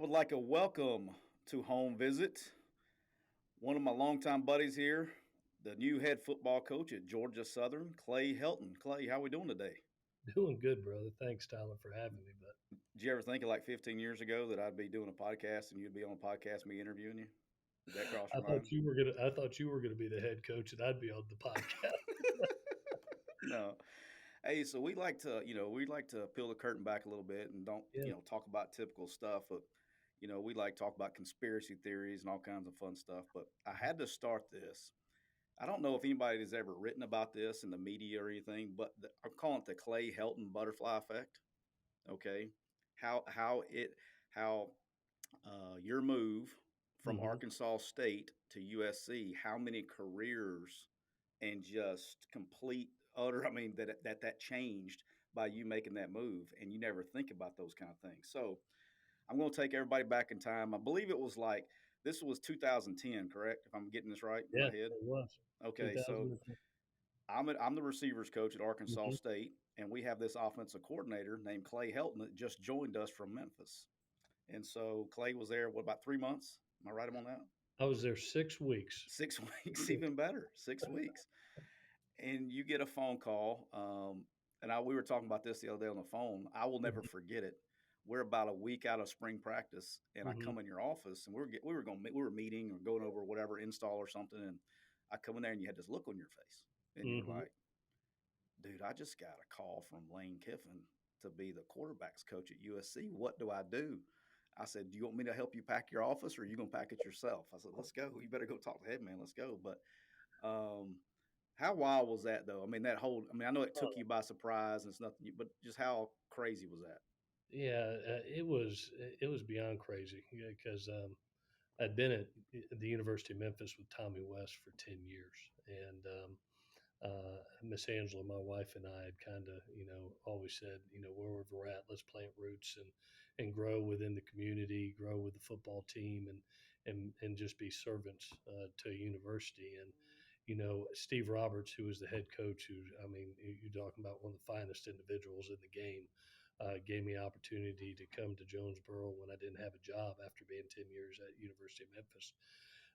would like to welcome to Home Visit one of my longtime buddies here, the new head football coach at Georgia Southern, Clay Helton. Clay, how we doing today? Doing good, brother. Thanks, Tyler, for having me. But Did you ever think of like 15 years ago that I'd be doing a podcast and you'd be on a podcast, me interviewing you? Did that cross your mind? I thought you were gonna be the head coach, and I'd be on the podcast. No. Hey, so we like to peel the curtain back a little bit and don't, Yeah. talk about typical stuff, but we like to talk about conspiracy theories and all kinds of fun stuff. But I had to start this. I don't know if anybody has ever written about this in the media or anything, but I'm calling it the Clay Helton butterfly effect. Okay, how it how your move from Hmm. Arkansas State to USC, how many careers and just complete utter. I mean that changed by you making that move, and you never think about those kind of things. So I'm going to take everybody back in time. I believe it was like this was 2010, correct? If I'm getting this right in Yeah, my head. it was Okay, so 2010. I'm the receivers coach at Arkansas Hmm. State, and we have this offensive coordinator named Clay Helton that just joined us from Memphis. And so Clay was there, what, about 3 months? Am I right on that? I was there 6 weeks. 6 weeks, even better. 6 weeks. And you get a phone call. We were talking about this the other day on the phone. I will never Hmm. forget it. We're about a week out of spring practice, and I Hmm. come in your office, and we were meeting or going over whatever install or something, and I come in there, and you had this look on your face, and you were Hmm. like, dude, I just got a call from Lane Kiffin to be the quarterbacks coach at USC. What do I do? I said, do you want me to help you pack your office, or are you going to pack it yourself? I said, let's go. You better go talk to the head man. Let's go. But um, how wild was that, though? I mean, I know it took you by surprise and it's nothing, but just how crazy was that? Yeah, it was beyond crazy because I'd been at the University of Memphis with Tommy West for 10 years, and Miss Angela, my wife, and I had kind of, always said, wherever we're at, let's plant roots and grow within the community, grow with the football team, and just be servants to a university. And Steve Roberts, who was the head coach, who I mean, you're talking about one of the finest individuals in the game. Gave me opportunity to come to Jonesboro when I didn't have a job after being 10 years at University of Memphis.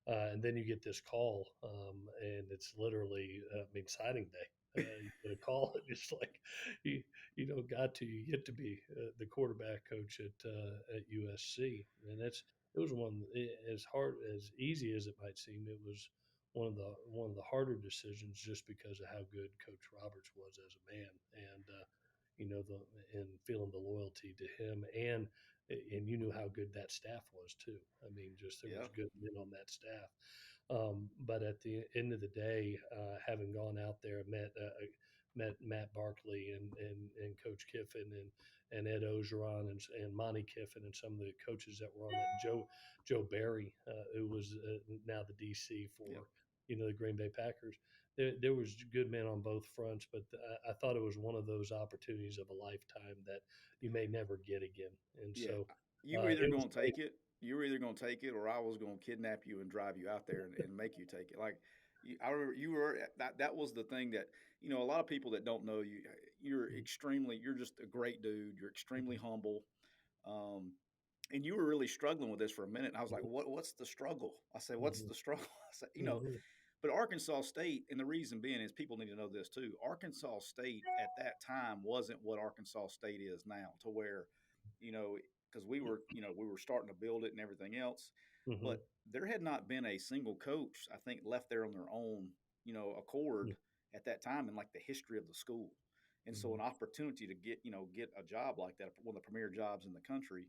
And then you get this call, and it's literally, I mean, signing day. You get a call, and it's like you get to be the quarterback coach at USC, and it was as hard as easy as it might seem. It was one of the harder decisions just because of how good Coach Roberts was as a man, and the and feeling the loyalty to him, and you knew how good that staff was too. I mean, just there Yeah. was good men on that staff. But at the end of the day, having gone out there, met Matt Barkley and Coach Kiffin and Ed Ogeron and Monty Kiffin and some of the coaches that were on that. Joe Barry, who was now the DC Yep. for the Green Bay Packers. There was good men on both fronts, but I thought it was one of those opportunities of a lifetime that you may never get again. And Yeah. so You were either it was going to great. take it, you were either going to take it, or I was going to kidnap you and drive you out there and make you take it. Like, I remember you were that was the thing that, a lot of people that don't know you, you're just a great dude. You're extremely Mhm, humble. Um, and you were really struggling with this for a minute. And I was like, mhm, what's the struggle? I said, what's mhm, the struggle? I said, mhm, but Arkansas State, and the reason being is people need to know this too. Arkansas State at that time wasn't what Arkansas State is now, to where, you know, because we were starting to build it and everything else, mhm, but there had not been a single coach, I think, left there on their own, accord at that time in like the history of the school. And so mhm. an opportunity to get a job like that, one of the premier jobs in the country.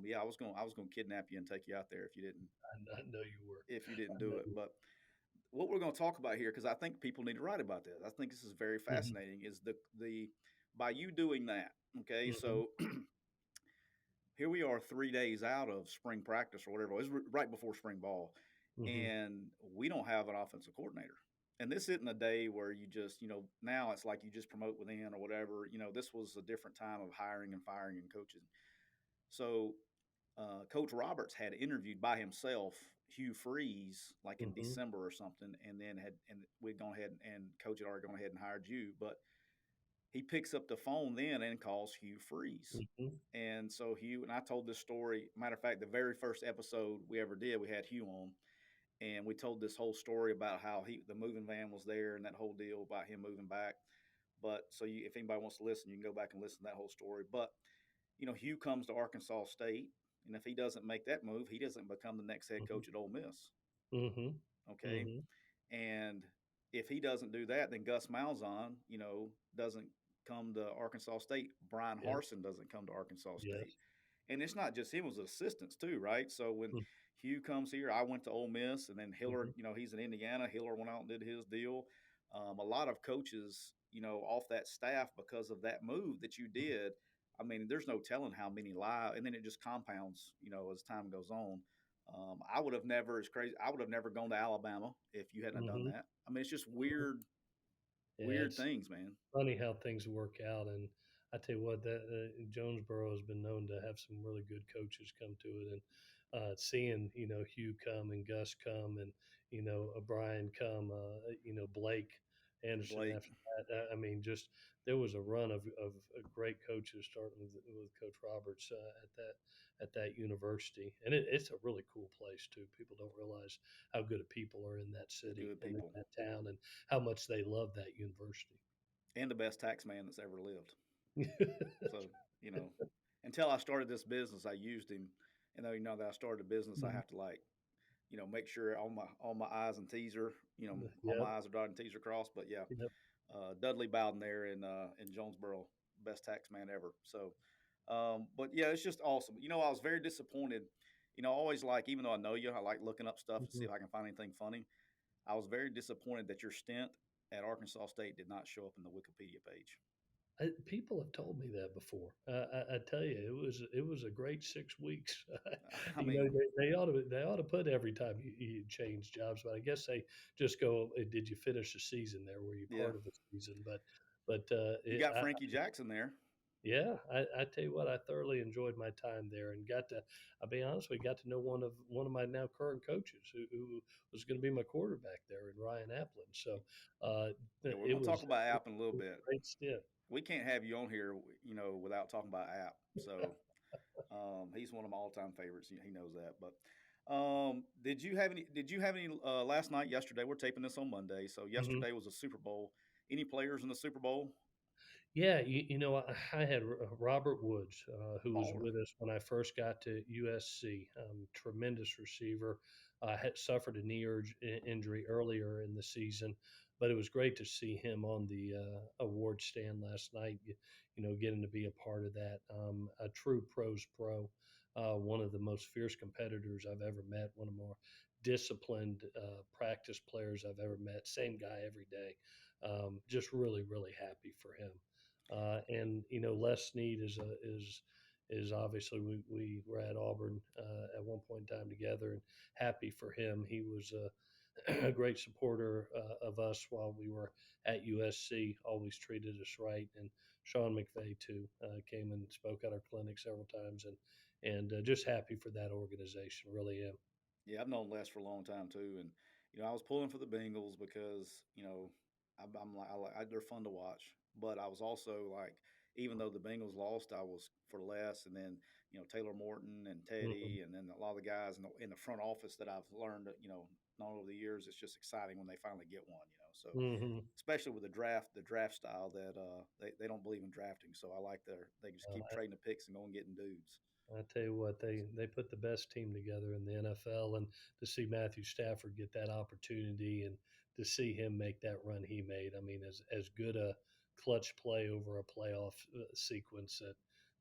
Yeah, I was going to kidnap you and take you out there I know you were. if you didn't I do know it. you But what we're going to talk about here, because I think people need to write about this. I think this is very were. Mhm, fascinating. Is the by you doing that? Okay, mhm, so here we are 3 days out of spring practice or whatever. It was right before spring ball, mhm, and we don't have an offensive coordinator. And this isn't a day where you just, now it's like you just promote within or whatever. This was a different time of hiring and firing and coaching. So Coach Roberts had interviewed by himself Hugh Freeze like in mhm, December or something, and we'd gone ahead and Coach had already gone ahead and hired you. But he picks up the phone then and calls Hugh Freeze. Mm-hmm. And so Hugh and I told this story. Matter of fact, the very first episode we ever did, we had Hugh on, and we told this whole story about how the moving van was there and that whole deal about him moving back. But so if anybody wants to listen, you can go back and listen to that whole story. But Hugh comes to Arkansas State, and if he doesn't make that move, he doesn't become the next head Mm-hmm. coach at Ole Miss. Mm-hmm. Okay, Mm-hmm. and if he doesn't do that, then Gus Malzahn, doesn't come to Arkansas State. Brian Yep. Harsin doesn't come to Arkansas State. Yes. And it's not just him; it was assistants too, right? So when Hugh comes here, I went to Ole Miss, and then Hillard, Mm-hmm. he's in Indiana. Hillard went out and did his deal. A lot of coaches, off that staff because of that move that you did. I mean, there's no telling how many lie, and then it just compounds, as time goes on. I would have never, as crazy, I would have never gone to Alabama if you hadn't done Mm-hmm. that. I mean, it's just weird, Yeah, weird it's things, man. funny how things work out. And I tell you what, that Jonesboro has been known to have some really good coaches come to it. And seeing Hugh come and Gus come and Brian come, Blake Anderson Blake, after that. I mean, just there was a run of great coaches starting with Coach Roberts at that university, and it's a really cool place too. People don't realize how good of people are in that city good and in people, that town, and how much they love that university. and the best tax man that's ever lived. So, you know, until I started this business, I used him. And though that I started a business, I Mhm. have to make sure all my I's and T's are, all my Yep, I's are dotted and T's are crossed. But yeah, yep. Dudley Bowden there in Jonesboro, best tax man ever. So, but yeah, it's just awesome. I was very disappointed. I always even though I know you, I like looking up stuff to see Mhm. if I can find anything funny. I was very disappointed that your stint at Arkansas State did not show up in the Wikipedia page. People have told me that before. I tell you, it was a great 6 weeks. I mean, They ought to put every time you change jobs, but I guess they just go. Did you finish the season there? Were you yeah, part of the season? you got Frankie Jackson there. Yeah, I tell you what, I thoroughly enjoyed my time there and got to. I'll be honest, we got to know one of my now current coaches who was going to be my quarterback there, in Ryan Applin. So uh, Yeah, we're it gonna talk was about it App in a little was bit. a great stint. We can't have you on here, without talking about App. So he's one of my all-time favorites. He knows that. But did you have any? Did you have any last night? Yesterday, we're taping this on Monday, so Mhm. yesterday was a Super Bowl. Any players in the Super Bowl? Yeah, I had Robert Woods, who was Baller. with us when I first got to USC. Tremendous receiver. Had suffered a injury earlier in the season, but it was great to see him on the award stand last night. Getting to be a part of that. A true pros pro. One of the most fierce competitors I've ever met. One of the more disciplined practice players I've ever met. Same guy every day. Just really, really happy for him. And Les Snead is obviously we were at Auburn at one point in time together, and happy for him. He was a great supporter of us while we were at USC. Always treated us right, and Sean McVay too came and spoke at our clinic several times, and just happy for that organization. Really am. Yeah, I've known Les for a long time too, and I was pulling for the Bengals because I'm like, they're fun to watch, but I was also like, even though the Bengals lost, I was for Les, and then Taylor Morton and Hmm. Teddy, and then a lot of the guys in the front office that I've learned, known over the years. It's just exciting when they finally get one, So Hmm. especially with the draft style that they don't believe in drafting, so I like they just keep trading the picks and going getting dudes. I tell you what, they put the best team together in the NFL, and to see Matthew Stafford get that opportunity and to see him make that run he made, I mean, as good a clutch play over a playoff sequence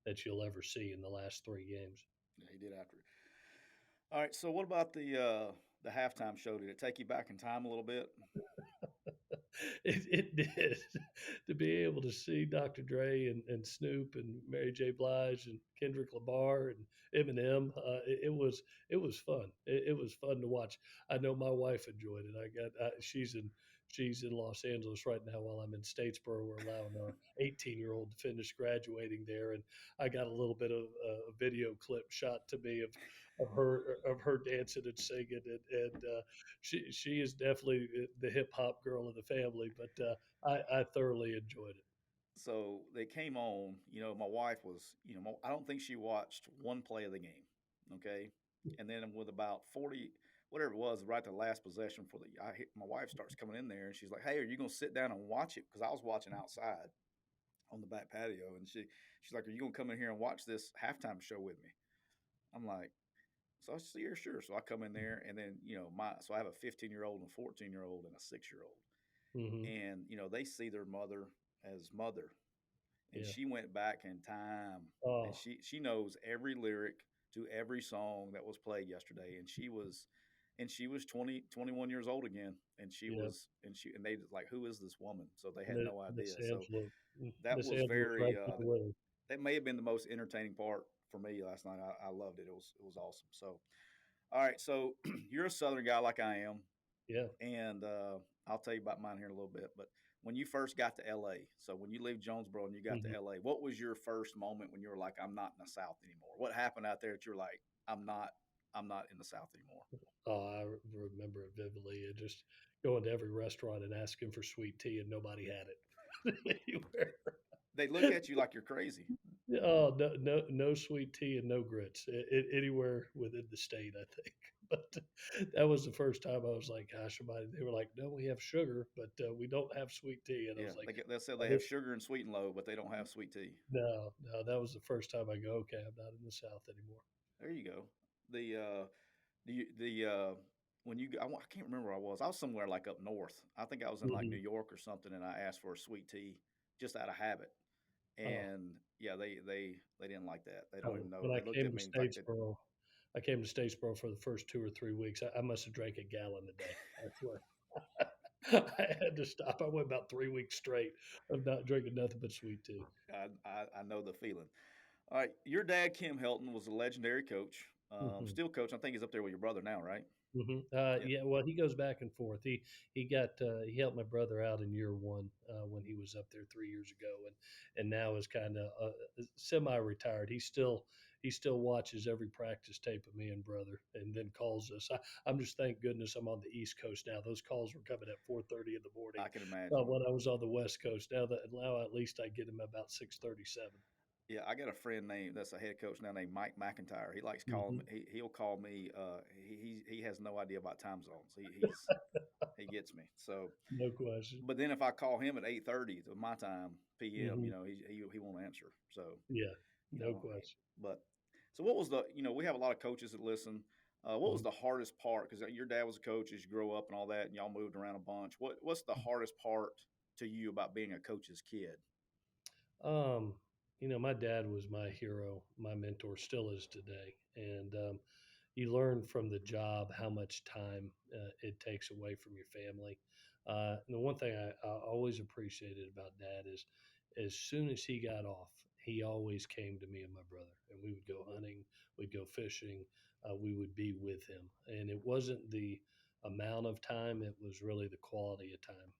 that you'll ever see in the last 3 games. Yeah, he did after. All right, so what about the halftime show? Did it take you back in time a little bit? It did. To be able to see Dr. Dre and Snoop and Mary J. Blige and Kendrick Lamar and Eminem, it was fun. It was fun to watch. I know my wife enjoyed it. She's in Los Angeles right now while I'm in Statesboro. We're allowing our 18-year-old to finish graduating there, and I got a little bit of a video clip shot to me of her dancing and singing, and she is definitely the hip hop girl of the family, but I thoroughly enjoyed it. So they came on. My wife was. I don't think she watched one play of the game. Okay, and then with about 40, whatever it was, right at the last possession my wife starts coming in there and she's like, "Hey, are you gonna sit down and watch it?" Because I was watching outside on the back patio, and she's like, "Are you gonna come in here and watch this halftime show with me?" I'm like, so I said, "Yeah, sure." So I come in there, and then I have a 15-year-old and a 14-year-old and a 6-year-old, Mm-hmm. and they see their mother as mother, and Yeah. she went back in time, and Oh, she knows every lyric to every song that was played yesterday, and she was 20, 21 years old again, and she yeah. was and they like, who is this woman? So they had no idea. Miss So Angela, that Miss was Angela was right very there with him. that may have been the most entertaining part for me last night. I loved it. It was awesome. So all right, so you're a Southern guy like I am, Yeah. and I'll tell you about mine here in a little bit. But when you first got to LA, so when you leave Jonesboro and you got to Hmm. LA, what was your first moment when you were like, "I'm not in the South anymore"? What happened out there that you're like, I'm not in the South anymore"? Oh, remember it vividly. And just going to every restaurant and asking for sweet tea, and nobody had it anywhere. They look at you like you're crazy. Oh, no, no, no sweet tea and no grits anywhere within the state, I think. But that was the first time I was like, "Gosh, somebody." They were like, "No, we have sugar, but we don't have sweet tea." And I Yeah, was like, they say "Oh, they have sugar and sweet and low, but they don't have sweet tea. no, no." That was the first time I go, "Okay, I'm not in the South anymore." There you go. The when I can't remember where I was. I was somewhere like up north. I think I was in like New Hmm. York or something, and I asked for a sweet tea just out of habit. Oh, And yeah, they didn't like that. They don't oh, even know. when I They looked came at to me like that. Statesboro, I came to Statesboro for the first 2 or 3 weeks. I must have drank a gallon a day. I swear. I had to stop. I went about 3 weeks straight of not drinking nothing but sweet tea. I know the feeling. All right, your dad Kim Helton was a legendary coach, Hmm. still coach. I think he's up there with your brother now, right? Hmm. Yeah. Yeah, well, he goes back and forth. He helped my brother out in year one when he was up there 3 years ago, and now is kind of semi-retired. He still watches every practice tape of me and brother, and then calls us. I'm just thank goodness I'm on the East Coast now. Those calls were coming at 4:30 in the morning I can imagine. when I was on the West Coast. Now at least I get him about 6:37. Yeah, I got a friend that's a head coach now named Mike McIntyre. He likes calling me. Hmm. He'll call me. He has no idea about time zones. He gets me. So, No question. but then if I call him at 8:30 to my time p.m., Hmm. he won't answer. So, Yeah, you no know, question. but so what was we have a lot of coaches that listen. What was Mhm. the hardest part? Because your dad was a coach as you grow up and all that, and y'all moved around a bunch. What's the hardest part to you about being a coach's kid? Um, my dad was my hero, my mentor, still is today, and you learn from the job how much time it takes away from your family. And the one thing I always appreciated about Dad is, as soon as he got off, he always came to me and my brother, and we would go hunting, we'd go fishing, we would be with him, and it wasn't the amount of time; it was really the quality of time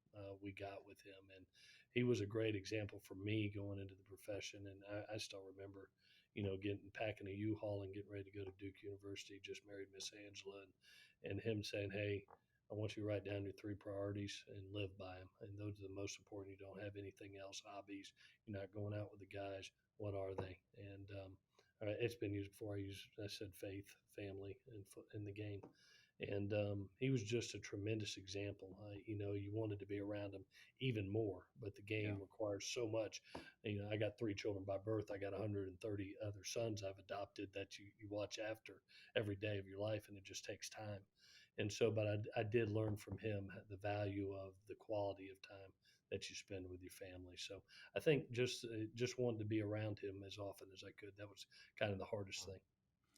we got with him, and he was a great example for me going into the profession. And I still remember getting packing a U-Haul and getting ready to go to Duke University. Just married Miss Angela, and him saying, "Hey, I want you to write down your three priorities and live by them. And those are the most important. You don't have anything else, hobbies. You're not going out with the guys. What are they?" And it's been used before. I said faith, family, and in the game. And he was just a tremendous example. You wanted to be around him even more, but the Yeah, game requires so much. I got three children by birth. I got 130 other sons I've adopted that you watch after every day of your life, and it just takes time. And so, but I did learn from him the value of the quality of time that you spend with your family. So I think just wanted to be around him as often as I could. That was kind of the hardest thing.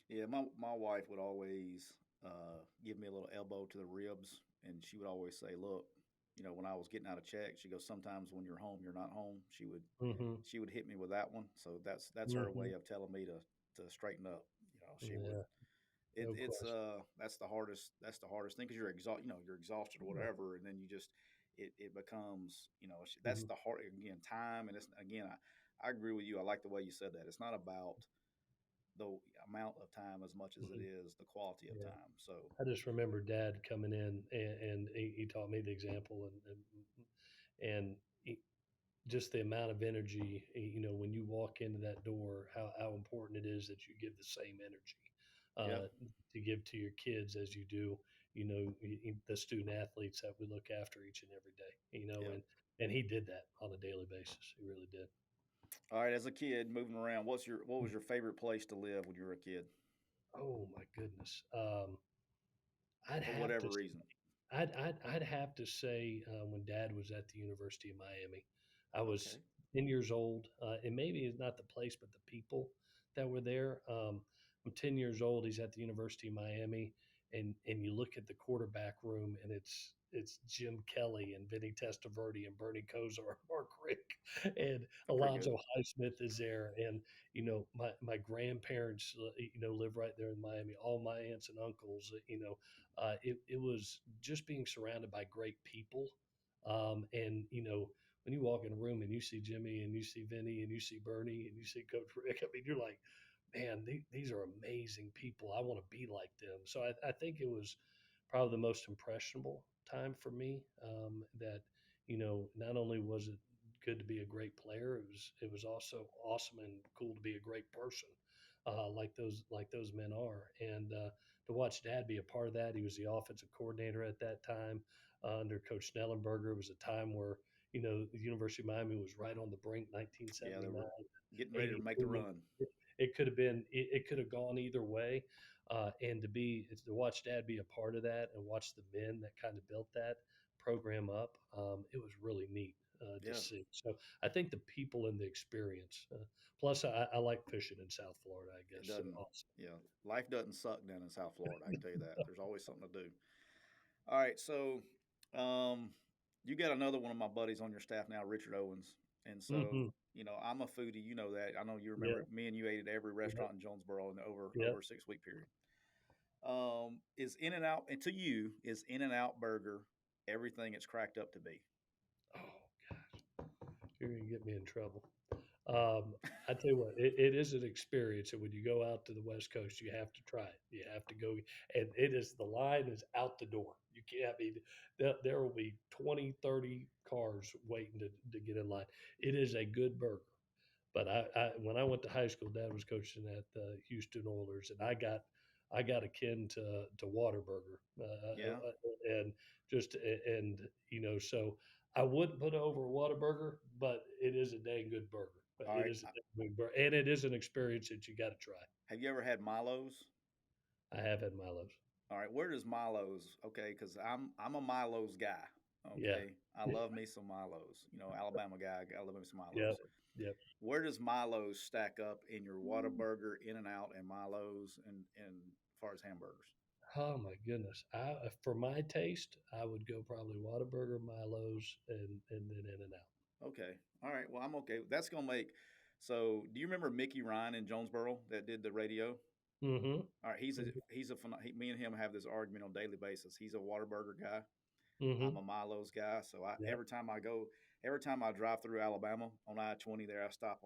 yeah. My wife would always give me a little elbow to the ribs, and she would always say, "Look, when I was getting out of check, she goes, sometimes when you're home, you're not home." Hmm. She would hit me with that one. So that's her Hmm. way of telling me to straighten up. She would. Yeah, no question. That's the hardest thing because you're exhausted or Yeah. whatever, and then it becomes that's Mhm. the hard again time, and it's again I agree with you. I like the way you said that. It's not about the amount of time as much as it Mhm. is the quality of Yeah. time. So I just remember Dad coming in, and he taught me the example, and just the amount of energy, when you walk into that door, how important it is that you give the same energy Yeah, to give to your kids as you do, the student athletes that we look after each and every day, yeah. and he did that on a daily basis. He really did. All right, as a kid moving around, what was your favorite place to live when you were a kid, Oh my goodness. I'd for have to whatever reason? I'd have to say when Dad was at the University of Miami, I was Okay, 10 years old, and maybe it's not the place, but the people that were there. I'm 10 years old. He's at the University of Miami, and you look at the quarterback room, and it's Jim Kelly and Vinny Testaverde and Bernie Kosar, Mark Rick, and they're pretty good. Alonzo Highsmith is there, and my grandparents live right there in Miami. All my aunts and uncles, it was just being surrounded by great people. And, when you walk in a room and you see Jimmy and you see Vinny and you see Bernie and you see Coach Rick, I mean, you're like, man, these are amazing people. I want to be like them. So I think it was probably the most impressionable time for me. That not only was it good to be a great player, it was also awesome and cool to be a great person, like those men are. And to watch Dad be a part of that, he was the offensive coordinator at that time under Coach Snellenberger. It was a time where the University of Miami was right on the brink, Yeah, they 1979, were getting ready to make the 82. run. It could have been, it could have gone either way. And to watch Dad be a part of that and watch the men that kind of built that program up, it was really neat to Yeah, see. So I think the people and the experience. Plus, I like fishing in South Florida, I it guess. So doesn't. also, Yeah, life doesn't suck down in South Florida. I can tell you that. There's always something to do. All right, so um, you got another one of my buddies on your staff now, Richard Owens, and so hmm, I'm a foodie. You know that. I know you yeah, remember me and you ate at every yeah, restaurant in Jonesboro in the yeah. over a 6 week period. Is In and Out, and to you, is In and Out Burger everything it's cracked up to be? Oh gosh, you're gonna get me in trouble. Um, I tell you what, it is an experience, and when you go out to the West Coast, you have to try it. You have to go, and the line is out the door. You can't. I mean, there will be 20, 30 cars waiting to get in line. It is a good burger. But when I went to high school, Dad was coaching at the Houston Oilers, and I got akin to Whataburger, Yeah. and just and so I wouldn't put it over Whataburger, but it is a dang good burger. But All it right. is a dang good burger, and it is an experience that you got to try. Have you ever had Milo's? I have had Milo's. All right. Where does Milo's? Okay, because I'm a Milo's guy. Yeah, Okay, I love me some Milo's. Alabama guy. I love me some yep, Milo's. yep. Where does Milo's stack up in your Whataburger, In and Out, and Milo's, and as far as hamburgers? Oh my goodness! For my taste, I would go probably Whataburger, Milo's, and then In and Out. Okay. All right. Well, I'm okay. That's gonna make. So, do you remember Mickey Ryan in Jonesboro that did the radio? Mm-hmm. All right. Me and him have this argument on a daily basis. He's a Whataburger guy. Mm-hmm. I'm a Milo's guy. So Yep. every time I drive through Alabama on I-20 there, I stop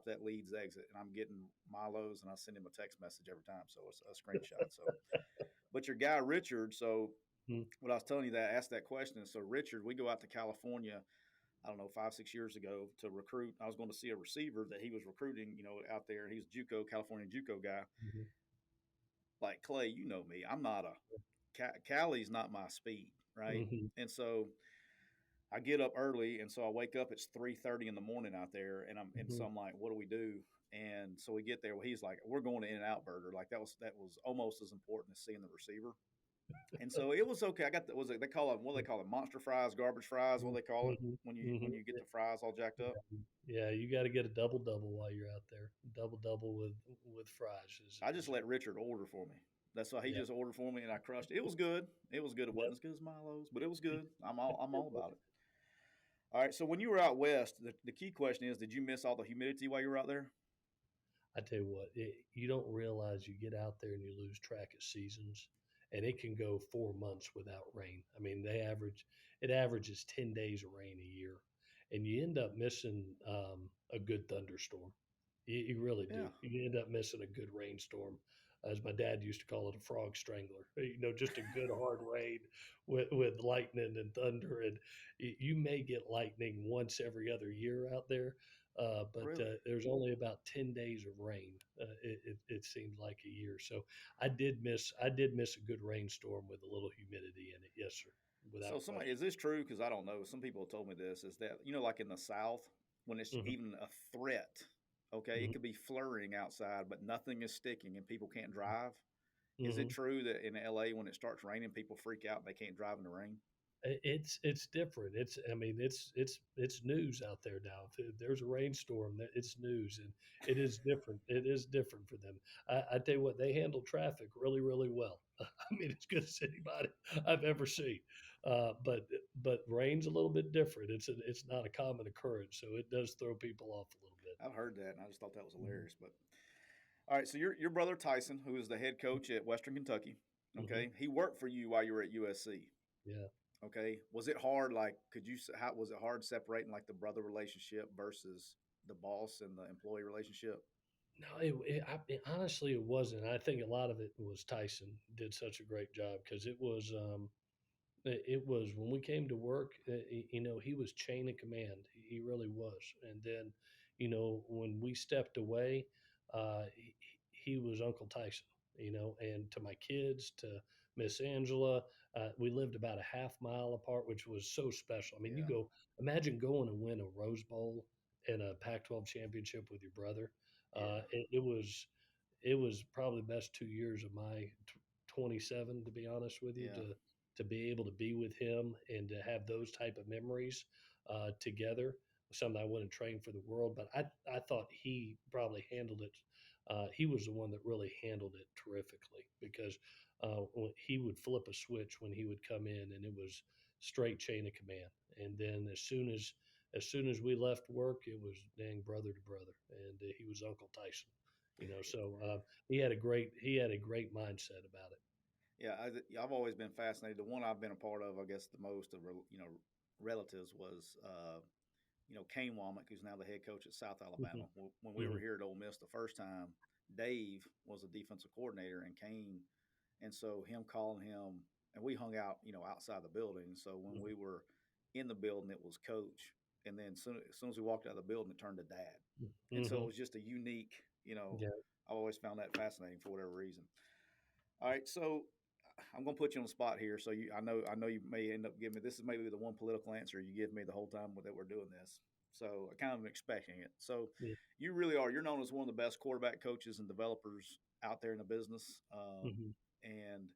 at Leeds exit and I'm getting Milo's and I send him a text message every time. So it's a screenshot. So, but your guy Richard. So Mm-hmm. what I was telling you that I asked that question. So Richard, we go out to California. I don't know, 5, 6 years ago to recruit. I was going to see a receiver that he was recruiting, out there. He's JUCO, California JUCO guy. Like Clay, you know me. I'm not Cali's not my speed, right? Mm-hmm. And so I get up early, and so I wake up. It's 3:30 in the morning out there, and Mm-hmm. so I'm like, what do we do? And so we get there. Well, he's like, we're going to In and Out Burger. Like that was almost as important as seeing the receiver. And so it was okay. I got the was it they call it what do they call it, monster fries, garbage fries, what do they call it Mm-hmm. when you Mm-hmm. when you get the fries all jacked up. Yeah, you got to get a double double while you're out there. Double double with fries I just is let Richard order for me. That's why he yeah. just ordered for me, and I crushed it. It was good. It was good. It Yep. wasn't as good as Milo's, but it was good. I'm all about it. All right. So when you were out west, the key question is: did you miss all the humidity while you were out there? I tell you what, you don't realize you get out there and you lose track of seasons, and it can go 4 months without rain. I mean, it averages 10 days of rain a year, and you end up missing a good thunderstorm. You really do. Yeah. You end up missing a good rainstorm as my dad used to call it, a frog strangler. Just a good hard rain with lightning and thunder, and you may get lightning once every other year out there. But Really? there's only about 10 days of rain. It seemed like a year. So I did miss a good rainstorm with a little humidity in it. Yes, sir, So without somebody, question. is this true? Because I don't know. Some people have told me this. Is that like in the South, when it's Hmm. even a threat, okay, it Hmm. could be flurrying outside, but nothing is sticking and people can't drive. Is it Hmm. true that in LA when it starts raining, people freak out and they can't drive in the rain? It's different. It's news out there now. If there's a rainstorm, it's news, and it is different. It is different for them. I tell you what, they handle traffic really, really well. I mean, as good as anybody I've ever seen. But rain's a little bit different. It's not a common occurrence, so it does throw people off a little bit. I've heard that, and I just thought that was Mhm. hilarious. But all right, so your brother Tyson, who is the head coach at Western Kentucky, Mhm. okay, he worked for you while you were at USC. Yeah. Okay, was it hard? Like, how was it hard separating like the brother relationship versus the boss and the employee relationship? No, honestly, it wasn't. I think a lot of it was Tyson did such a great job because it was when we came to work, he was chain of command. He really was. And then, when we stepped away, he was Uncle Tyson, and to my kids, to Miss Angela, we lived about a half mile apart, which was so special. I mean, Yeah, imagine going to win a Rose Bowl and a Pac 12 championship with your brother. yeah, It was probably the best 2 years of my 27, to be honest with you, yeah. to be able to be with him and to have those type of memories together. Something I wouldn't train for the world, but I thought he probably handled it. He was the one that really handled it terrifically because he would flip a switch when he would come in, and it was straight chain of command. And then as soon as we left work, it was dang brother to brother, and he was Uncle Tyson. So he had a great mindset about it. Yeah, I've always been fascinated. The one I've been a part of, I guess, the most of relatives was Kane Womack, who's now the head coach at South Alabama. Mhm. When we were Mhm. here at Ole Miss the first time, Dave was a defensive coordinator, and Kane, and so him calling him, and we hung out, outside the building. So when Mhm. we were in the building, it was coach, and then as soon as we walked out of the building, it turned to dad, and so it Mhm. was just a unique, Yeah. I've always found that fascinating for whatever reason. All right, so I'm going to put you on the spot here. So I know you may end up giving me this is maybe the one political answer you give me the whole time that we're doing this. So I kind of am expecting it. So Yeah. you really are. You're known as one of the best quarterback coaches and developers out there in the business, Mhm. and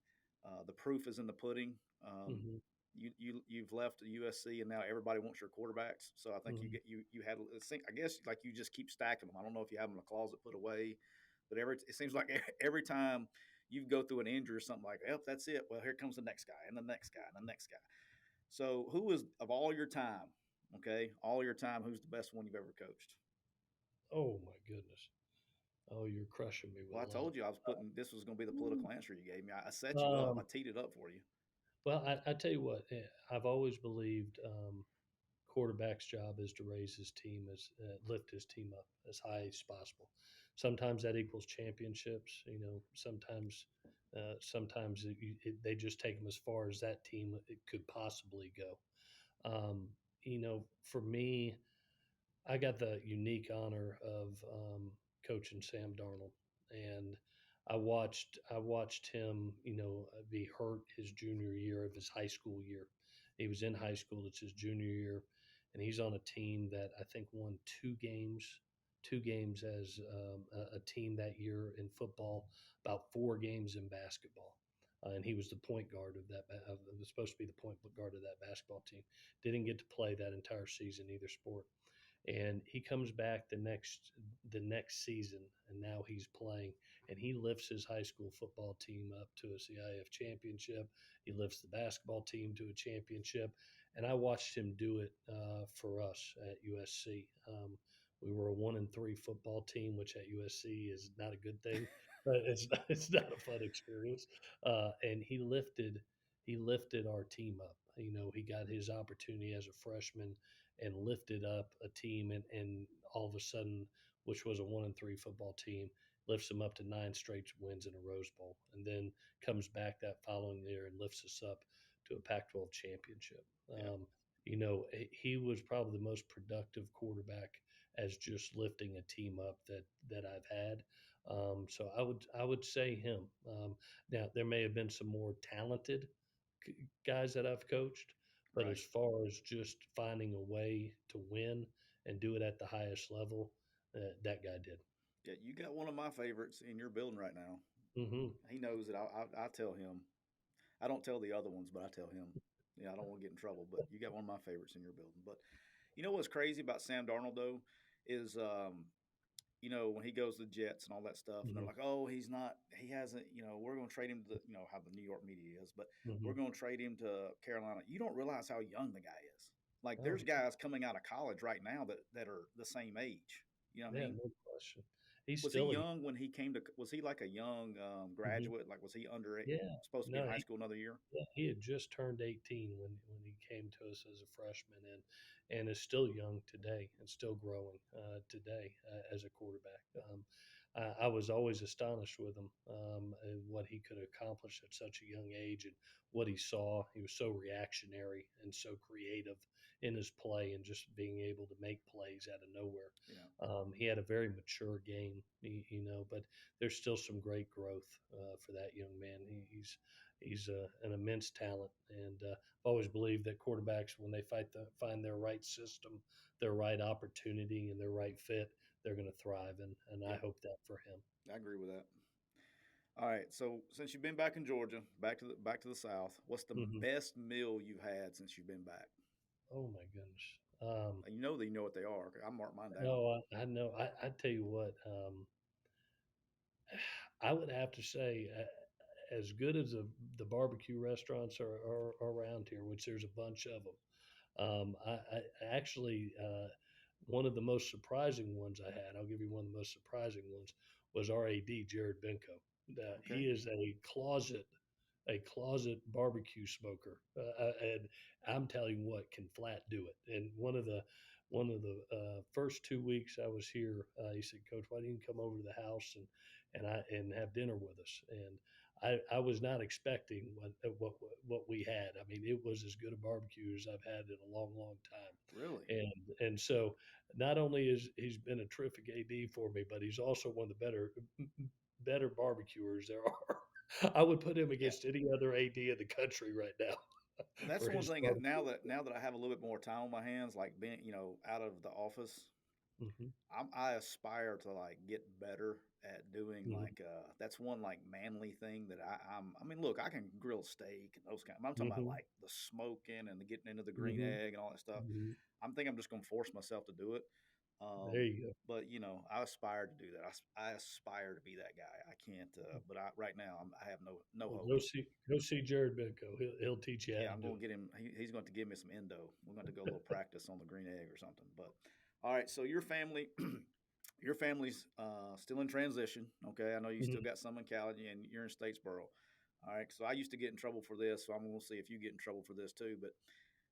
the proof is in the pudding. Mhm. You've left the USC and now everybody wants your quarterbacks. So I think Mhm. you had I guess like you just keep stacking them. I don't know if you have them in a closet put away, but it seems like every time you go through an injury or something like, "Yep, that's it. Well, here comes the next guy and the next guy and the next guy." So who is of all your time? Okay, all your time, who's the best one you've ever coached? Oh my goodness. Oh, you're crushing me with Well, I love. told you I was putting this was going to be the political answer you gave me. I set you up. I Um, teed it up for you. well, I tell you what, I've always believed quarterback's job is to raise his team lift his team up as high as possible. Sometimes that equals championships. Sometimes they just take them as far as that team it could possibly go. For me, I got the unique honor of coaching Sam Darnold, and I watched him, be hurt his junior year of his high school year. He was in high school; it's his junior year, and he's on a team that I think won two games as a team that year in football, about four games in basketball. And he was the point guard of that. Was supposed to be the point guard of that basketball team. Didn't get to play that entire season either sport, and he comes back the next season, and now he's playing, and he lifts his high school football team up to a CIF championship. He lifts the basketball team to a championship, and I watched him do it for us at USC. We were a 1-3 football team, which at USC is not a good thing, but it's not a fun experience. And he lifted our team up. He got his opportunity as a freshman and lifted up a team, and all of a sudden, which was a 1-3 football team, lifts them up to 9 straight wins in a Rose Bowl, and then comes back that following year and lifts us up to a Pac-12 championship. Yeah. He was probably the most productive quarterback as just lifting a team up that I've had. So I would say him. Now there may have been some more talented guys that I've coached, but Right. as far as just finding a way to win and do it at the highest level, that guy did. Yeah. You got one of my favorites in your building right now. Hmm. He knows it. I tell him. I don't tell the other ones, but I tell him. Yeah, I don't want to get in trouble, but you got one of my favorites in your building. But you know what's crazy about Sam Darnold though is when he goes to the Jets and all that stuff, and they're Hmm. like, oh, he's not, he hasn't, we're going to trade him to, how the New York media is, but Hmm. we're going to trade him to Carolina. You don't realize how young the guy is. Like, Oh there's guys coming out of college right now that are the same age. You know what I yeah, mean? no question. He's Was he still a young when he came to? Was he like a young mhm. graduate? Like, was he under Yeah. supposed to be in No, high school another year? yeah, he had just turned 18 when he came to us as a freshman, and is still young today and still growing today as a quarterback. I was always astonished with him and what he could accomplish at such a young age and what he saw. He was so reactionary and so creative in his play and just being able to make plays out of nowhere. Yeah, He had a very mature game, but there's still some great growth for that young man. He's an immense talent, and I've always believed that quarterbacks, when they find their right system, their right opportunity, and their right fit, they're going to thrive, and I yeah, hope that for him. I agree with that. All right, so since you've been back in Georgia, back to the South, what's the Hmm. best meal you've had since you've been back? Oh my goodness. Um, You know that you know what they are. I mark mine down. no, I know. I tell you what. I would have to say, as good as the barbecue restaurants are around here, which there's a bunch of them. I actually, one of the most surprising ones I had, I'll give you one of the most surprising ones, was our AD, Jared Benko. Okay. He is a closet barbecue smoker, and I'm telling you what, can flat do it. And one of the first 2 weeks I was here, he said, "Coach, why don't you come over to the house and have dinner with us?" And I was not expecting what we had. I mean, it was as good a barbecue as I've had in a long, long time. Really? And so not only is he's been a terrific AD for me, but he's also one of the better barbecuers there are. I would put him Yeah. against any other AD in the country right now That's for the one his thing that barbecue. now that I have a little bit more time on my hands, like being out of the office, Hmm. I aspire to like get better at doing Hmm. like that's one like manly thing that I mean, look, I can grill steak and those kind. I'm talking about Hmm. like the smoking and the getting into the green Hmm. egg and all that stuff. Hmm. I'm thinking I'm just gonna force myself to do it. There you go. But I aspire to do that. I aspire to be that guy. I can't. But right now, I have no Well, go hopes. see go see Jared Benko. He'll teach you how Yeah, to I'm do going to get him. He's going to give me some endo. We're going to go a little practice on the green egg or something. But all right, so your family, your family's still in transition. Okay, I know you still it. got some in Cali and you're in Statesboro. All right, so I used to get in trouble for this, so I'm going to see if you get in trouble for this too. But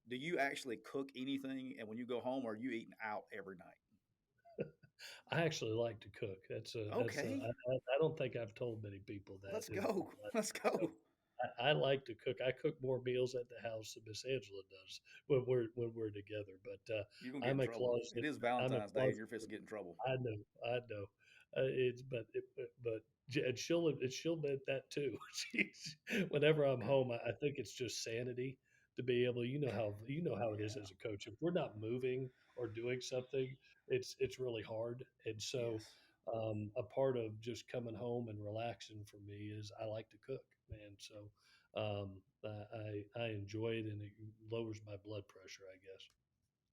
do you actually cook anything? And when you go home, are you eating out every night? I actually like to cook. Okay, I don't think I've told many people that let's in go. my life. Let's So go. I like to cook. I cook more meals at the house than Miss Angela does when we're together. But You're going to get I'm in a trouble. It closet. is I'm a Valentine's Day, and closet you're fixing cook. to get in trouble. I know. I know. It's but and she'll admit that too. She's whenever I'm Okay. home, I think it's just sanity to be able. You know how it is Yeah. as a coach. If we're not moving or doing something, it's really hard. And so, Yes. a part of just coming home and relaxing for me is I like to cook, and so I enjoy it, and it lowers my blood pressure, I guess.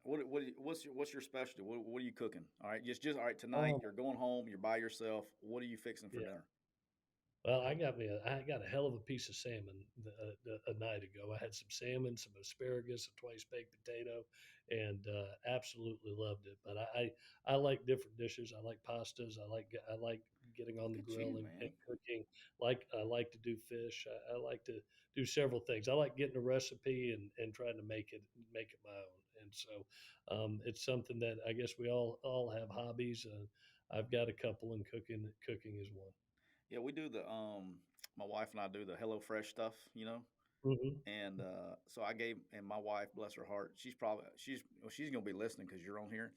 What's your specialty? What are you cooking? All right, just all right. Tonight Um, you're going home. You're by yourself. What are you fixing for yeah. dinner? Well, I got a hell of a piece of salmon a night ago. I had some salmon, some asparagus, a twice baked potato, and absolutely loved it. But I like different dishes. I like pastas. I like getting on Look the at grill you, and man. cooking. I like to do fish. I like to do several things. I like getting a recipe and trying to make it my own. And so it's something that I guess we all have hobbies. I've got a couple, and cooking is one. Yeah, we do the my wife and I do the Hello Fresh stuff, you know. Hmm. And so I gave, and my wife, bless her heart, she's gonna be listening because you're on here,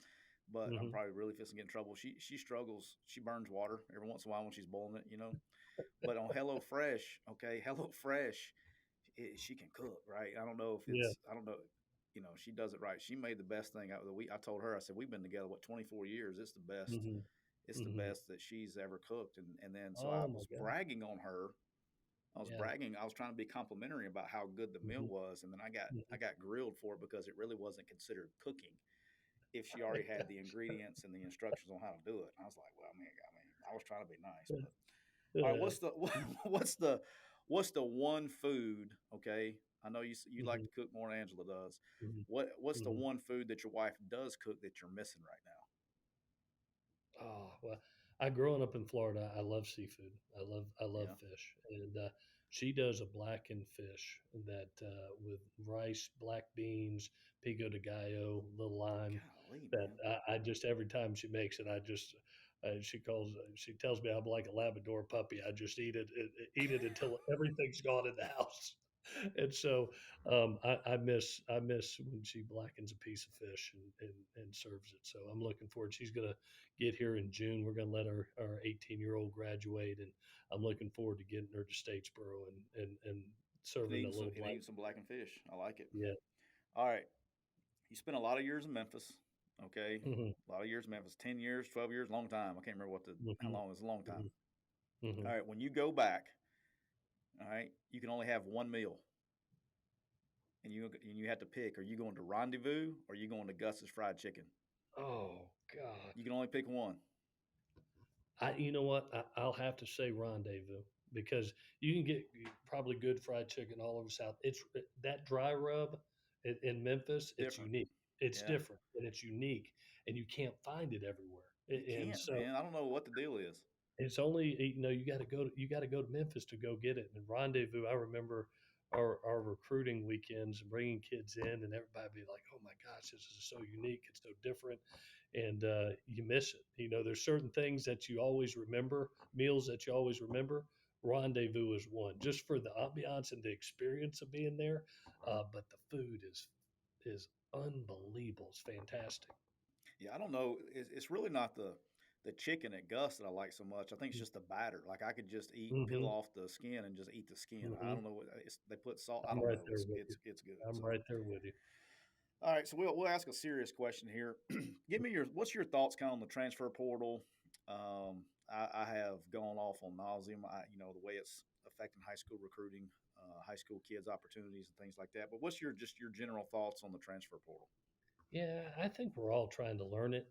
but I'm Hmm. probably really fixing to get in trouble. She struggles. She burns water every once in a while when she's boiling it, you know. But on Hello Fresh, okay, Hello Fresh, she can cook, right? I don't know if Yeah. it's, I don't know, you know, she does it right. She made the best thing out of the week. I told her, I said, we've been together what 24 years. It's the best. Hmm. It's the Hmm. best that she's ever cooked. And then so I Oh my was God. bragging on her. I was Yeah. bragging. I was trying to be complimentary about how good the meal Hmm. was, and then I Hmm. got grilled for it because it really wasn't considered cooking if she already had the ingredients and the instructions on how to do it. And I was like, well, I was trying to be nice, but all right, Yeah. what's the what's the what's the one food? Okay, I know you like Hmm. to cook more than Angela does. Hmm. What's the Hmm. one food that your wife does cook that you're missing right now? Oh, well, I growing up in Florida, I love seafood. I love Yeah. fish, and she does a blackened fish that with rice, black beans, pico de gallo, little lime. Golly, That man. I just every time she makes it, I just she tells me I'm like a Labrador puppy. I just eat it until everything's gone in the house. And so I miss when she blackens a piece of fish and serves it. So I'm looking forward. She's gonna get here in June. We're gonna let our 18-year-old graduate, and I'm looking forward to getting her to Statesboro and serving a little And black. eating some blackened fish. I like it. Yeah. All right. You spent a lot of years in Memphis. Okay. Hmm. A lot of years in Memphis. 10 years, 12 years, long time. I can't remember how Hmm. long. It's a long time. Hmm. Hmm. All right. When you go back, all right, you can only have one meal, and you have to pick. Are you going to Rendezvous or are you going to Gus's Fried Chicken? Oh God. You can only pick one. You know what? I'll have to say rendezvous because you can get probably good fried chicken all over South. It's that dry rub in Memphis. It's Different. unique. It's Yeah. different and it's unique, and you can't find it everywhere. You And can't, so man. I don't know what the deal is. it's only you got to go to Memphis to go get it. And rendezvous, I remember our recruiting weekends and bringing kids in, and everybody be like, "Oh my gosh, this is so unique. It's so different," and you miss it. There's certain things that you always remember, meals that you always remember. Rendezvous is one, just for the ambiance and the experience of being there. Right. But the food is unbelievable. It's fantastic. Yeah, I don't know. It's really not the chicken at Gus that I like so much. I think it's just the batter. Like I could just peel Mm-hmm. off the skin and just eat the skin. I Mm-hmm. don't know what they put salt. I I'm don't right know. there with you. It's good. I'm So right there with you. all right, so we'll ask a serious question here. Give me what's your thoughts kind of on the transfer portal? I have gone off on nauseum. The way it's affecting high school recruiting, high school kids' opportunities and things like that. But what's your general thoughts on the transfer portal? Yeah, I think we're all trying to learn it.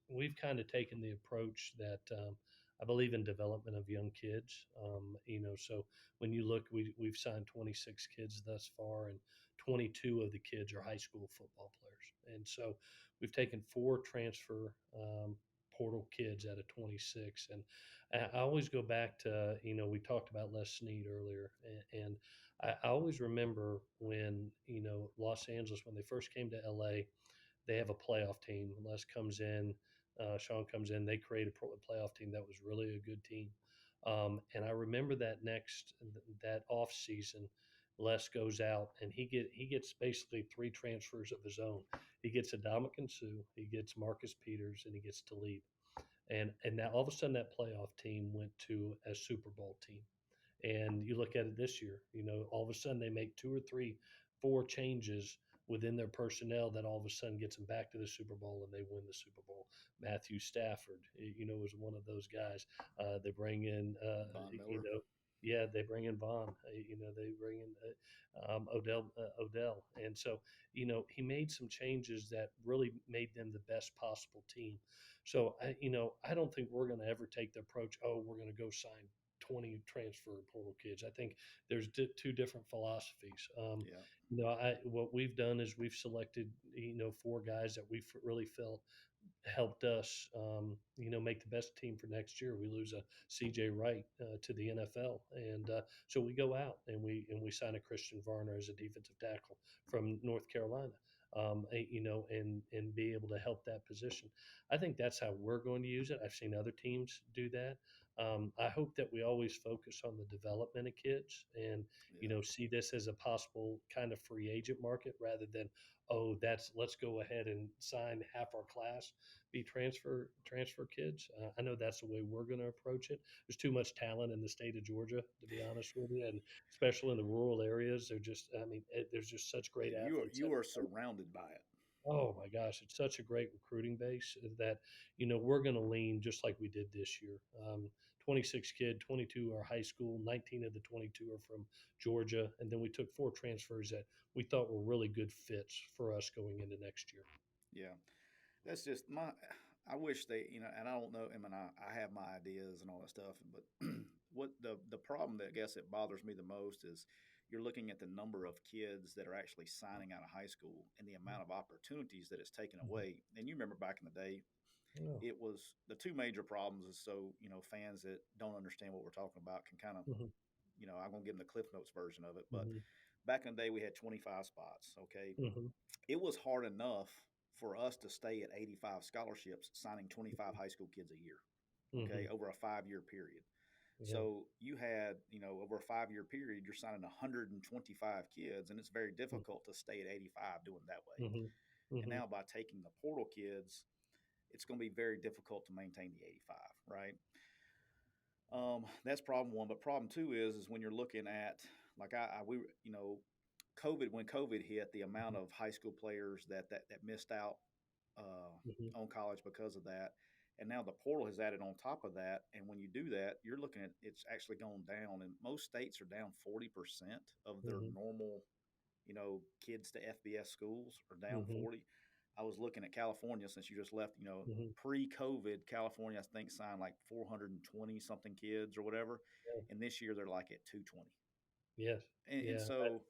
We've kind of taken the approach that I believe in development of young kids. So when you look, we've signed 26 kids thus far, and 22 of the kids are high school football players. And so we've taken four transfer portal kids out of 26, and I always go back to we talked about Les Snead earlier, and I always remember when Los Angeles when they first came to LA, they have a playoff team. Les comes in, Sean comes in. They create a playoff team that was really a good team. And I remember that off season, Les goes out and he gets basically three transfers of his own. He gets Adamakan Sue, he gets Marcus Peters, and he gets Talib. And now all of a sudden that playoff team went to a Super Bowl team. And you look at it this year, all of a sudden they make two or three, four changes within their personnel that all of a sudden gets them back to the Super Bowl and they win the Super Bowl. Matthew Stafford, is one of those guys. They bring in, Von you Miller. know, yeah, they bring in Vaughn. They bring in Odell, and so he made some changes that really made them the best possible team. So I don't think we're going to ever take the approach. Oh, we're going to go sign 20 transfer portal kids. I think there's two different philosophies. Yeah. What we've done is we've selected four guys that we really felt helped us make the best team for next year. We lose a CJ Wright to the NFL, and so we go out and we sign a Christian Varner as a defensive tackle from North Carolina. and be able to help that position. I think that's how we're going to use it. I've seen other teams do that. I hope that we always focus on the development of kids and Yeah. see this as a possible kind of free agent market rather than, oh, that's let's go ahead and sign half our class be transfer kids. I know that's the way we're going to approach it. There's too much talent in the state of Georgia, to be honest with you, and especially in the rural areas. They're just, I mean, there's just such Yeah, great athletes. you are surrounded by it. Oh my gosh, it's such a great recruiting base that we're going to lean just like we did this year. 26 kid, 22 are high school, 19 of the 22 are from Georgia, and then we took 4 transfers that we thought were really good fits for us going into next year. Yeah. That's just my. I wish they, and I don't know. I mean, I have my ideas and all that stuff, but what the problem that I guess it bothers me the most is you're looking at the number of kids that are actually signing out of high school and the amount of opportunities that it's taken Mhm. away. And you remember back in the day, Yeah. it was the two major problems is so fans that don't understand what we're talking about can kind of Mhm. I'm gonna give them the Cliff Notes version of it, but Mhm. back in the day we had 25 spots. Okay, Mhm. it was hard enough for us to stay at 85 scholarships, signing 25 high school kids a year, okay, Mhm. over a 5 year period. Yeah. So you had, over a 5 year period, you're signing 125 kids, and it's very difficult to stay at 85 doing it that way. Mhm. And Mhm. now by taking the portal kids, it's going to be very difficult to maintain the 85, right? That's problem one. But problem two is when you're looking at like we COVID when COVID hit, the amount Mhm. of high school players that missed out Mhm. on college because of that. And now the portal has added on top of that. And when you do that, you're looking at it's actually gone down. And most states are down 40% of their Mhm. normal, kids to FBS schools are down Mhm. 40. I was looking at California since you just left, Mhm. pre-COVID, California, I think, signed like 420 something kids or whatever. Yeah. And this year they're like at 220. Yes. And Yeah. so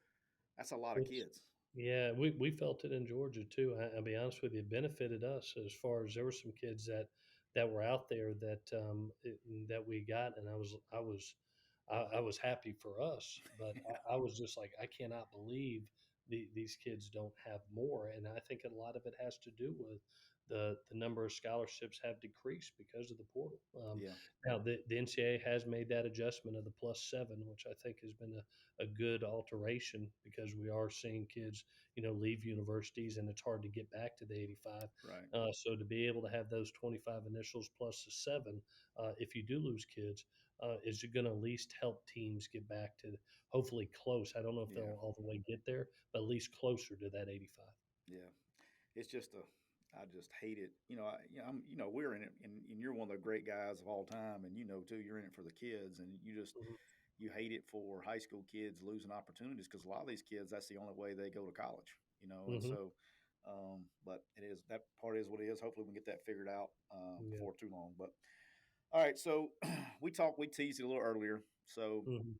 that's a lot of It's kids. Yeah, we felt it in Georgia too. I'll be honest with you, it benefited us as far as there were some kids that were out there that we got, and I was happy for us, but I was just like, I cannot believe these kids don't have more, and I think a lot of it has to do with the number of scholarships have decreased because of the portal. Yeah, Now the NCAA has made that adjustment of the +7, which I think has been a good alteration because we are seeing kids leave universities and it's hard to get back to the 85. right. So to be able to have those 25 initials plus the 7, if you do lose kids, is going to at least help teams get back to hopefully close. I don't know if Yeah, they'll all the way get there, but at least closer to that 85. yeah. It's just I just hate it. We're in it, and you're one of the great guys of all time, and too, you're in it for the kids, and Mhm. you hate it for high school kids losing opportunities because a lot of these kids, that's the only way they go to college. And Mhm. so, but that part is what it is. Hopefully, we can get that figured out Yeah. before too long. But all right, so we teased it a little earlier. So Mhm.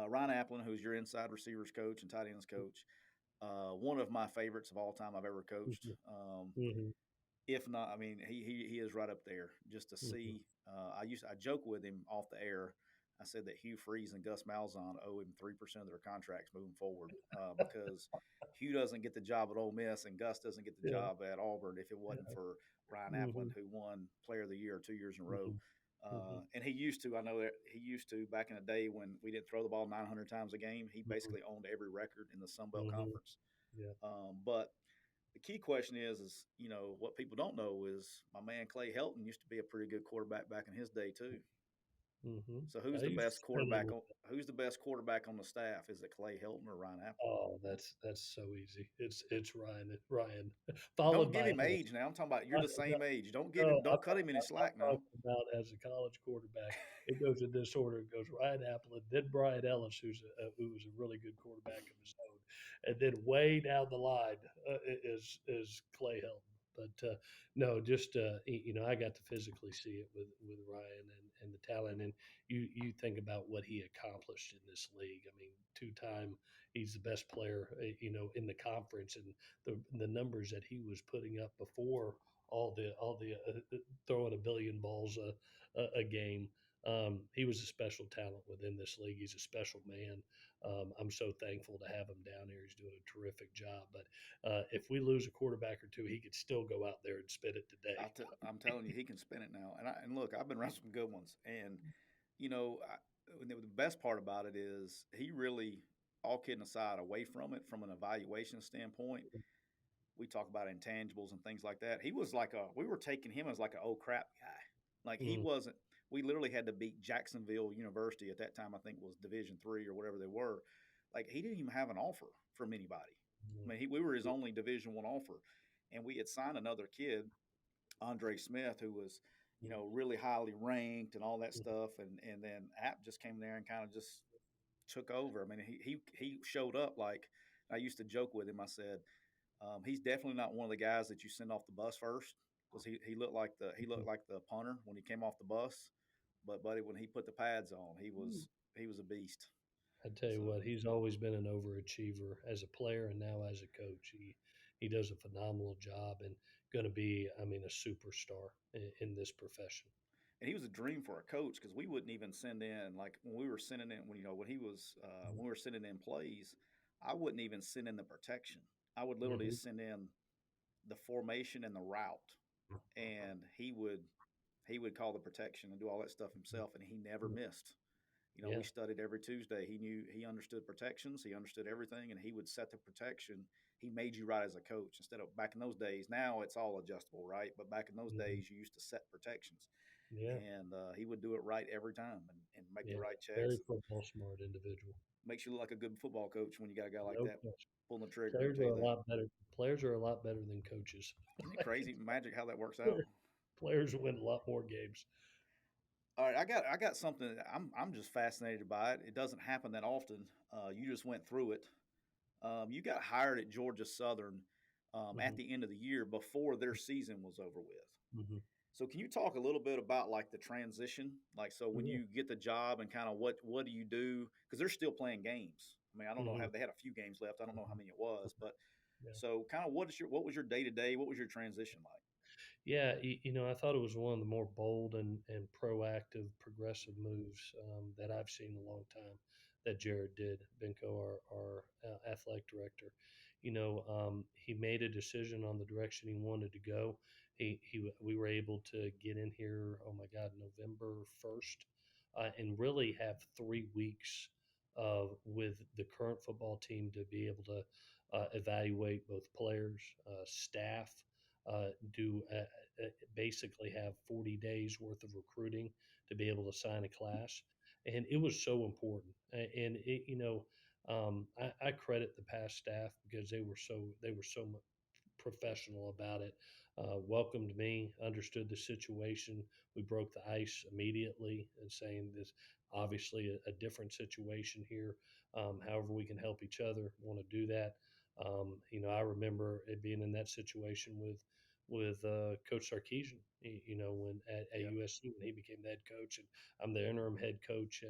Ryan Applin, who's your inside receivers coach and tight ends coach, one of my favorites of all time I've ever coached. Mhm. Mhm. If not, I mean, he is right up there. Just to Mhm. see, I joke with him off the air. I said that Hugh Freeze and Gus Malzahn owe him 3% of their contracts moving forward because Hugh doesn't get the job at Ole Miss and Gus doesn't get the Yeah. job at Auburn if it wasn't Yeah. for Ryan Applin, Mhm. who won Player of the Year 2 years in a row. Mhm. Mhm. And he used to, I know that he used to back in the day when we didn't throw the ball 900 times a game. He Mhm. basically owned every record in the Sun Belt Mhm. Conference. Yeah. But the key question is, what people don't know is my man Clay Helton used to be a pretty good quarterback back in his day too. Mhm. So I used to spend a little. who's the best quarterback on the staff? Is it Clay Helton or Ryan Applin? Oh, that's so easy. It's Ryan. Ryan, Don't followed give by him Ellis. age now. I'm talking about you're No, the same age. no, Don't cut him any slack I'm now. talking about as a college quarterback. It goes in this order. It goes Ryan Applin, then Brian Ellis, who was a really good quarterback of his own, and then way down the line is Clay Helton. But no, just I got to physically see it with Ryan and the talent, and you think about what he accomplished in this league. I mean, 2 time he's the best player, in the conference, and the numbers that he was putting up before all the throwing a billion balls a game. He was a special talent within this league. He's a special man. I'm so thankful to have him down here. He's doing a terrific job. But if we lose a quarterback or two, he could still go out there and spit it today. I'm telling you, he can spin it now. And look, I've been around some good ones. And the best part about it is he really, all kidding aside, away from it, from an evaluation standpoint, we talk about intangibles and things like that. He was we were taking him as like an oh crap guy. Like he Mm, wasn't. We literally had to beat Jacksonville University at that time. I think was Division III or whatever they were. Like he didn't even have an offer from anybody. mm, I mean, we were his only Division I offer, and we had signed another kid, Andre Smith, who was, mm, really highly ranked and all that mm, stuff. And then App just came there and kind of just took over. I mean, he showed up like I used to joke with him. I said, he's definitely not one of the guys that you send off the bus first because he looked like mm. the punter when he came off the bus. But buddy, when he put the pads on, he was a beast. I tell you So what, he's always been an overachiever as a player and now as a coach. He does a phenomenal job and going to be, I mean, a superstar in this profession. and he was a dream for a coach because we wouldn't even send in like when we were sending in when he was when we were sending in plays, I wouldn't even send in the protection. I would literally Mm-hmm. send in the formation and the route, and he would call the protection and do all that stuff himself, and he never missed. We Yeah, studied every Tuesday. He understood protections, he understood everything, and he would set the protection. He made you right as a coach instead of back in those days. Now it's all adjustable, right? But back in those hmm, days, you used to set protections, yeah, and he would do it right every time and make the yeah. right checks Very and football smart individual. makes you look like a good football coach when you got a guy like No that question. pulling the trigger. Let me Players tell are you a that. lot better. Players are a lot better than coaches. Isn't it crazy magic how that works out? Player- Players win a lot more games. All right, I got something. I'm just fascinated by it. It doesn't happen that often. You just went through it. You got hired at Georgia Southern at Hmm, the end of the year before their season was over with. hmm. So can you talk a little bit about like the transition? Like so when Yeah. you get the job and kind of what do you do? Because they're still playing games. I mean, I don't know, Hmm, have they had a few games left? I don't know how hmm. many it was, but Yeah. so kind of what was your day to day? What was your transition like? Yeah, I thought it was one of the more bold and proactive, progressive moves that I've seen in a long time that Jared did, Benko, our athletic director. He made a decision on the direction he wanted to go. We were able to get in here, oh my God, November 1st, and really have 3 weeks with the current football team to be able to evaluate both players, staff, do basically have 40 days worth of recruiting to be able to sign a class. And it was so important. And I credit the past staff because they were so professional about it. Welcomed me, understood the situation. We broke the ice immediately and saying this obviously a different situation here. However, we can help each other. Want to do that. I remember it being in that situation with Coach Sarkeesian. When at Yeah, USC when he became the head coach, and I'm the interim head coach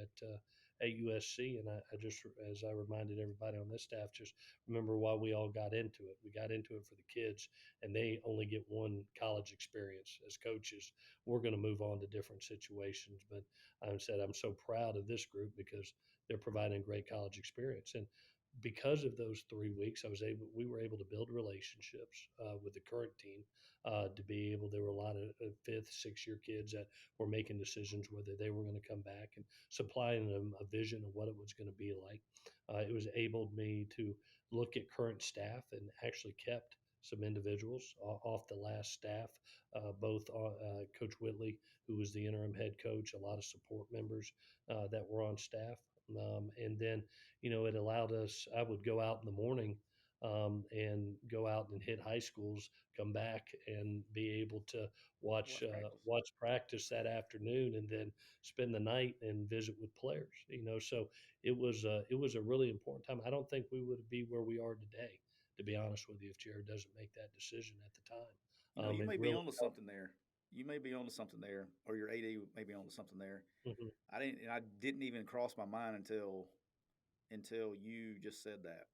at USC. And I just, as I reminded everybody on this staff, just remember why we all got into it. We got into it for the kids, and they only get one college experience as coaches. We're going to move on to different situations, but I said I'm so proud of this group because they're providing great college experience. And because of those 3 weeks, we were able to build relationships with the current team to be able. There were a lot of fifth, 6 year kids that were making decisions whether they were going to come back and supplying them a vision of what it was going to be like. It was able me to look at current staff and actually kept some individuals off the last staff, both Coach Whitley, who was the interim head coach, a lot of support members that were on staff. And then, it allowed us, I would go out in the morning and go out and hit high schools, come back and be able to watch watch practice. watch practice that afternoon, and then spend the night and visit with players. So it was a really important time. I don't think we would be where we are today, to be honest with you, if Jared doesn't make that decision at the time. You It may be really onto helped. something there. You may be onto something there, or your AD may be onto something there. Hmm, I didn't even cross my mind until you just said that.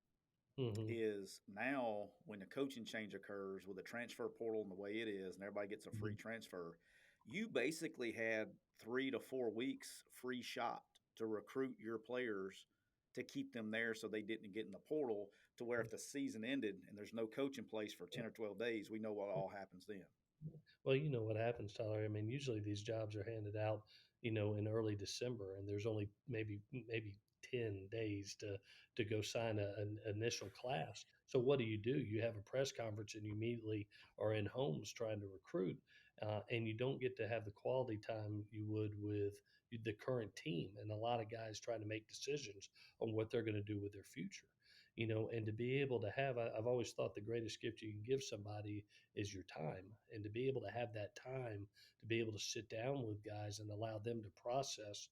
hmm, Is now when the coaching change occurs with the transfer portal and the way it is, and everybody gets a free hmm, transfer, you basically had 3 to 4 weeks free shot to recruit your players to keep them there so they didn't get in the portal to where if the season ended and there's no coach in place for 10 or 12 days, we know what all happens then. Well, you know what happens, Tyler. I mean, usually these jobs are handed out, in early December, and there's only maybe 10 days to go sign an initial class. So what do? You have a press conference, and you immediately are in homes trying to recruit, and you don't get to have the quality time you would with the current team, and a lot of guys trying to make decisions on what they're going to do with their future. And to be able to have, I've always thought the greatest gift you can give somebody is your time, and to be able to have that time to be able to sit down with guys and allow them to process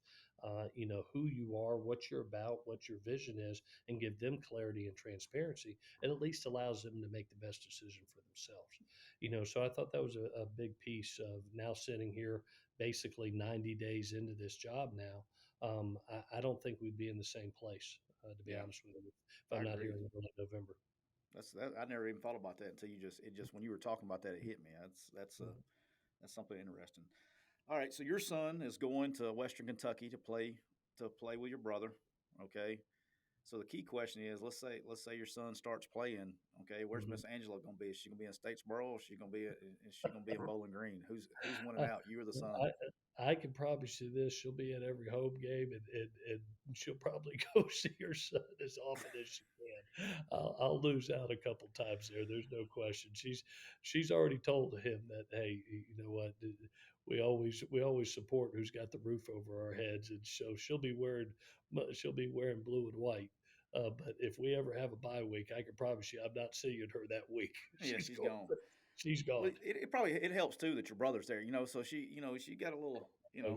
who you are, what you're about, what your vision is, and give them clarity and transparency. It at least allows them to make the best decision for themselves. So I thought that was a big piece of now sitting here basically 90 days into this job now. I don't think we'd be in the same place, to be Yeah, honest with you, if I I'm not agree. here in early November. I never even thought about that until it just when you were talking about that, it hit me. That's something interesting. All right, so your son is going to Western Kentucky to play with your brother. Okay, so the key question is, let's say your son starts playing. Okay, where's Mhm. Miss Angela going to be? Is she going to be in Statesboro? Or is she going to be in Bowling Green? Who's winning I, out? You or the son? I can promise you this: she'll be at every home game, and she'll probably go see her son as often as she can. I'll lose out a couple times there. There's no question. She's already told him that, hey, you know what? We always support who's got the roof over our heads, and so she'll be wearing blue and white. But if we ever have a bye week, I can promise you, I'm not seeing her that week. Yeah, She's she's going. gone. She's Well, gone. it probably it helps too that your brother's there. So she got a little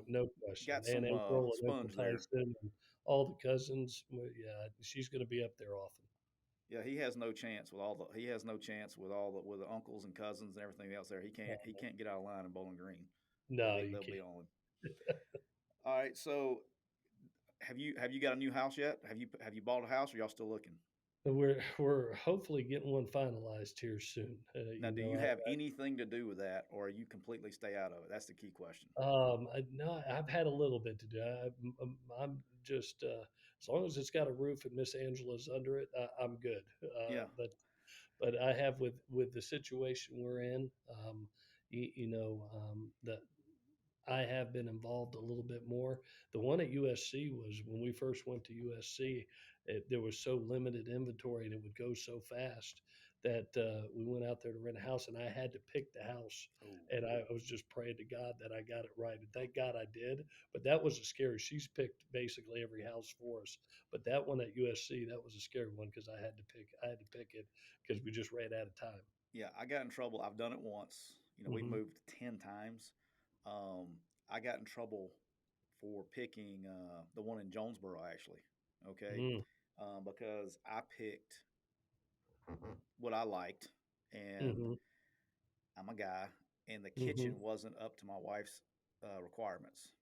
No question. got And some April and Uncle sponge there. Tyson and all the cousins. Well, yeah, she's going to be up there often. Yeah, he has no chance with all the he has no chance with the uncles and cousins and everything else there. He can't get out of line in Bowling Green. They'll No, be you they'll be can't. on him. All right, so have you got a new house yet? Have you bought a house or y'all still looking? We're hopefully getting one finalized here soon. Now, do you have anything to do with that or you completely stay out of it? That's the key question. No, I've had a little bit to do. I'm just as long as it's got a roof and Miss Angela's under it, I'm good. Yeah. But I have with the situation we're in, the I have been involved a little bit more. The one at USC was when we first went to USC, there was so limited inventory and it would go so fast that we went out there to rent a house and I had to pick the house. Oh, And I was just praying to God that I got it right. And thank God I did. But that was a scary. She's picked basically every house for us. But that one at USC, that was a scary one because I had to pick it because we just ran out of time. yeah. I got in trouble. I've done it once. We've Hmm. moved 10 times. Um, I got in trouble for picking the one in Jonesboro, actually. Okay, Mm-hmm. because I picked what I liked, and Mm-hmm. I'm a guy, and the Mm-hmm. kitchen wasn't up to my wife's requirements.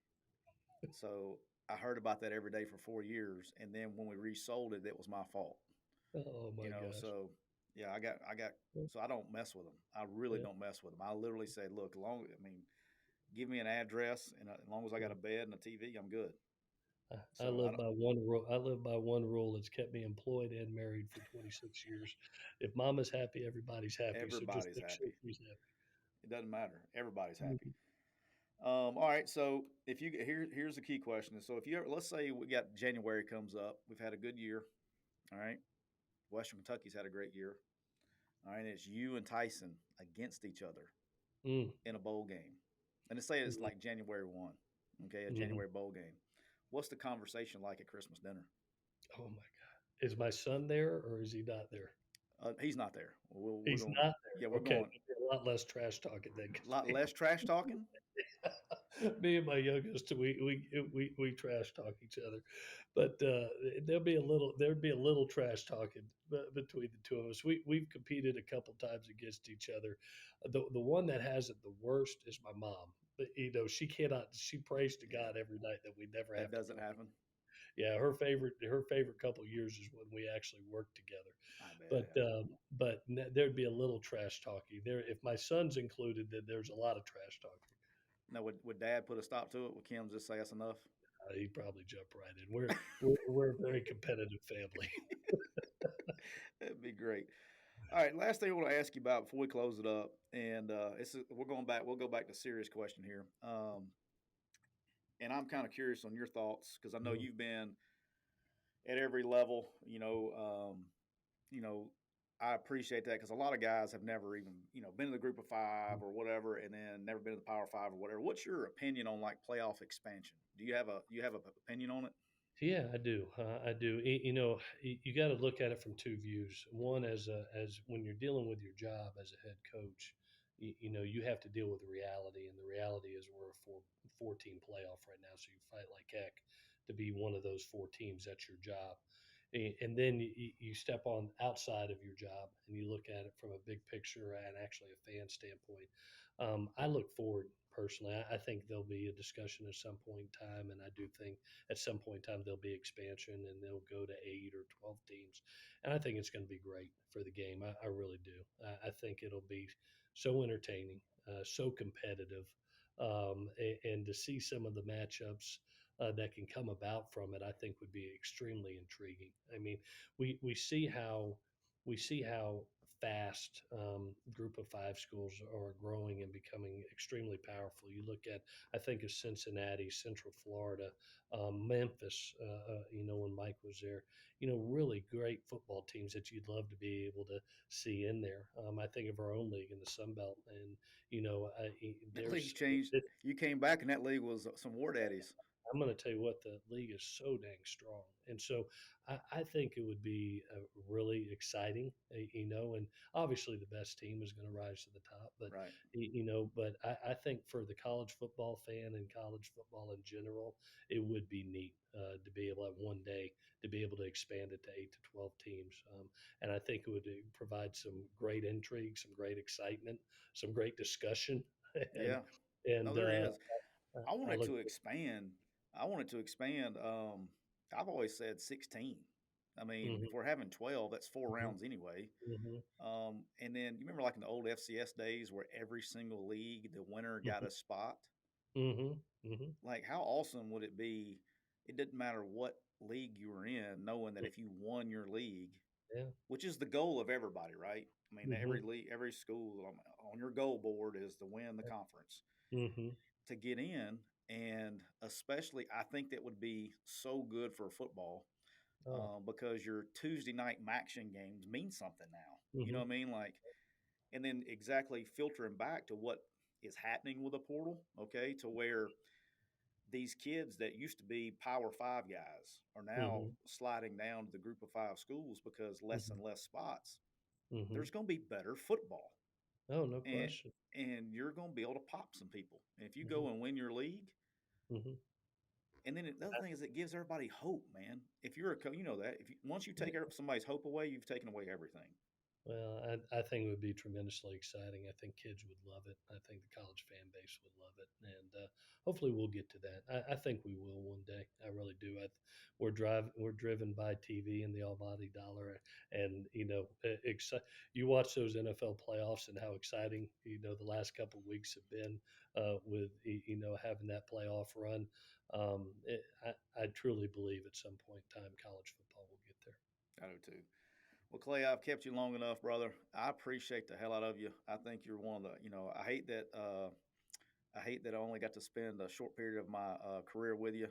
So I heard about that every day for 4 years, and then when we resold it, it was my fault. Oh my gosh. So yeah, I got. So I don't mess with them. I really Yeah. don't mess with them. I literally say, look, give me an address, and as long as I got a bed and a TV, I'm good. I So I live don't. by one rule. I live by one rule that's kept me employed and married for 26 years. If mama's happy, everybody's happy. So just Everybody's make sure happy. she's happy. It doesn't matter. Everybody's happy. Mhm. All right. So if you here's the key question. So if you ever, let's say we got January comes up, we've had a good year. All right. Western Kentucky's had a great year. All right. It's you and Tyson against each other Mm, in a bowl game. And let's say it's mhm, like January 1. Okay. A mhm. January bowl game. What's the conversation like at Christmas dinner? Oh my God. Is my son there or is he not there? He's not there. We're He's going. not Yeah, there. we're Okay. going There'll be a lot less trash talking then. a lot less trash talking. Me and my youngest, we trash talk each other, but there'd be a little trash talking between the two of us. We've competed a couple times against each other. The one that has it the worst is my mom. But, she cannot. She prays to Yeah, God every night that we never that have to doesn't work. happen. Yeah, her favorite couple years is when we actually worked together. I bet. But Yeah. there'd be a little trash talking there. If my son's included, then there's a lot of trash talking. Now, would Dad put a stop to it? Would Kim just say that's enough? He'd probably jump right in. We're a very competitive family. That'd be great. All right, last thing I want to ask you about before we close it up, and we're going back. We'll go back to a serious question here, and I'm kind of curious on your thoughts because I know Mhm. you've been at every level. You know, I appreciate that because a lot of guys have never even been in the Group of Five or whatever, and then never been in the Power Five or whatever. What's your opinion on like playoff expansion? Do you have a opinion on it? Yeah, I do. I do. You got to look at it from two views. One, as when you're dealing with your job as a head coach, you have to deal with the reality, and the reality is we're a four team playoff right now, so you fight like heck to be one of those four teams. That's your job, and then you step on outside of your job and you look at it from a big picture and actually a fan standpoint. I look forward personally. I think there'll be a discussion at some point in time, and I do think at some point in time there'll be expansion and they'll go to 8 or 12 teams, and I think it's going to be great for the game. I really do. I think it'll be so entertaining, so competitive, and to see some of the matchups that can come about from it, I think would be extremely intriguing. I mean, we see how fast group of five schools are growing and becoming extremely powerful. You look at, I think of Cincinnati, Central Florida, Memphis, when Mike was there, really great football teams that you'd love to be able to see in there. I think of our own league in the Sun Belt, and That league's there's changed. You came back, and that league was some war daddies. I'm going to tell you what, the league is so dang strong, and so I think it would be really exciting, and obviously the best team is going to rise to the top, but Right. but I think for the college football fan and college football in general, it would be neat to be able at one day to be able to expand it to 8 to 12 teams, and I think it would provide some great intrigue, some great excitement, some great discussion, and Yeah. No, and there is. I I wanted look. to expand. I wanted to expand. I've always said 16. I mean, Mhm. if we're having 12, that's four Mhm, rounds anyway. mhm, And then you remember, like in the old FCS days, where every single league, the winner got mhm, a spot. mhm, mhm. Like, how awesome would it be? It didn't matter what league you were in, knowing that if you won your league, Yeah. which is the goal of everybody, right? I mean, every Mhm, league, every school on your goal board is to win the conference mhm. to get in. And especially, I think that would be so good for football Oh. because your Tuesday night action games mean something now. You know Mhm, what I mean? Like, and then exactly filtering back to what is happening with the portal, okay, to where these kids that used to be Power Five guys are now mhm, sliding down to the Group of Five schools because less mhm, and less spots. mhm. There's going to be better football, Oh, no and question. you're going to be able to pop some people. And if you Mhm, go and win your league, mhm. and then the other thing is it gives everybody hope, man. If you're a coach, you know that if you, once you take somebody's hope away, you've taken away everything. Well, I think it would be tremendously exciting. I think kids would love it. I think the college fan base would love it, and hopefully we'll get to that. I think we will one day. I really do. We're driven by TV and the almighty dollar, and you watch those NFL playoffs and how exciting the last couple of weeks have been with having that playoff run. I truly believe at some point in time college football will get there. I do too. Well, Clay, I've kept you long enough, brother. I appreciate the hell out of you. I think you're one of the, I hate that I only got to spend a short period of my career with you.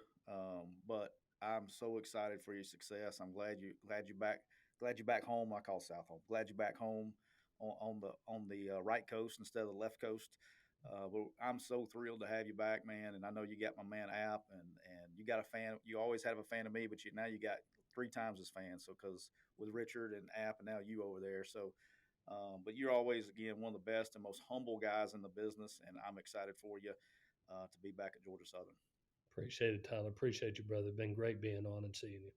But I'm so excited for your success. I'm glad you back home. I call South home. Glad you back home on the right coast instead of the left coast. But I'm so thrilled to have you back, man. And I know you got my man App, and you got a fan. You always have a fan of me, but now you got three times as fans. So because with Richard and App, and now you over there, so but you're always, again, one of the best and most humble guys in the business, and I'm excited for you to be back at Georgia Southern. Appreciate it, Tyler. Appreciate you, brother. Been great being on and seeing you.